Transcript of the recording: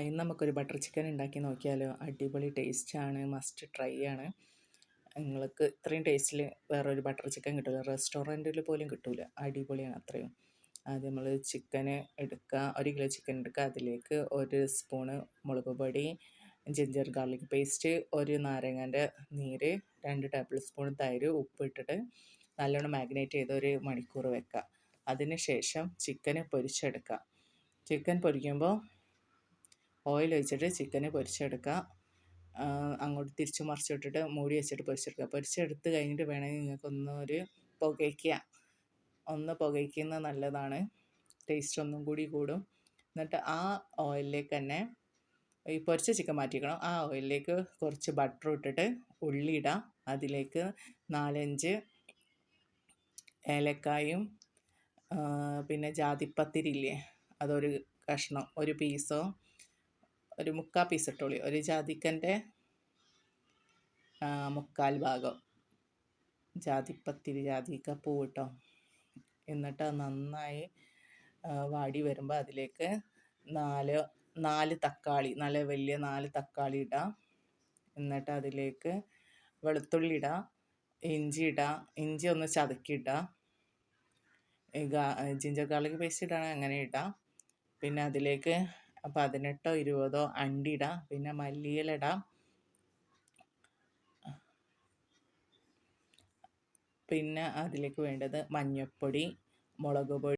ഇന്ന് നമുക്കൊരു butter chicken ഉണ്ടാക്കി നോക്കിയാലോ. അടിപൊളി ടേസ്റ്റാണ്, മസ്റ്റ് ട്രൈ ആണ്. നിങ്ങൾക്ക് ഇത്രയും ടേസ്റ്റിൽ വേറൊരു ബട്ടർ ചിക്കൻ കിട്ടില്ല, റെസ്റ്റോറൻറ്റിൽ പോലും കിട്ടില്ല. അടിപൊളിയാണ് അത്രയും. ആദ്യം നമ്മൾ ചിക്കന് എടുക്കുക, 1 കിലോ ചിക്കൻ എടുക്കുക. അതിലേക്ക് 1 സ്പൂണ് മുളക് പൊടി, ജിഞ്ചർ ഗാർലിക് പേസ്റ്റ്, 1 നാരങ്ങൻ്റെ നീര്, 2 ടേബിൾ സ്പൂൺ തൈര്, ഉപ്പിട്ടിട്ട് നല്ലോണം മാഗ്നേറ്റ് ചെയ്ത് 1 മണിക്കൂർ വെക്കുക. അതിന് ശേഷം ചിക്കന് പൊരിച്ചെടുക്കുക. ചിക്കൻ പൊരിക്കുമ്പോൾ ഓയിൽ ഒഴിച്ചിട്ട് ചിക്കന് പൊരിച്ചെടുക്കുക. അങ്ങോട്ട് തിരിച്ചു മറിച്ചിട്ടിട്ട് മൂടി വെച്ചിട്ട് പൊരിച്ചെടുക്കുക. പൊരിച്ചെടുത്ത് കഴിഞ്ഞിട്ട് വേണമെങ്കിൽ നിങ്ങൾക്കൊന്നൊരു പുകയ്ക്കുന്നത് നല്ലതാണ്. ടേസ്റ്റ് ഒന്നും കൂടി കൂടും. എന്നിട്ട് ആ ഓയിലിലേക്ക് തന്നെ ഈ പൊരിച്ച ചിക്കൻ മാറ്റിക്കണം. ആ ഓയിലിലേക്ക് കുറച്ച് ബട്ടർ ഇട്ടിട്ട് ഉള്ളി ഇടാം. അതിലേക്ക് 4-5 ഏലക്കായും പിന്നെ ജാതിപ്പത്തിരി ഇല്ലേ, അതൊരു കഷ്ണം, 1 പീസോ 1/4 പീസ് ഇട്ടോളി. 1 ജാതിക്കൻ്റെ 1/4 ഭാഗം ജാതിപ്പത്തിരി, ജാതിക്ക കേട്ടോ. എന്നിട്ട് നന്നായി വാടി വരുമ്പോൾ അതിലേക്ക് 4 തക്കാളി, നല്ല വലിയ 4 തക്കാളി ഇടാം. എന്നിട്ട് അതിലേക്ക് വെളുത്തുള്ളി ഇടാം, ഇഞ്ചി ഇടാം. ഇഞ്ചി ഒന്ന് ചതക്കിയിടാം. ജിഞ്ചർ ഗാർലിക് പേസ്റ്റ് ഇടാണെങ്കിൽ അങ്ങനെ ഇടാം. പിന്നെ അതിലേക്ക് 18-20 അണ്ടി ഇടാം. പിന്നെ മല്ലിയില ഇടാം. പിന്നെ അതിലേക്ക് വേണ്ടത് മഞ്ഞൾപ്പൊടി, മുളക് പൊടി,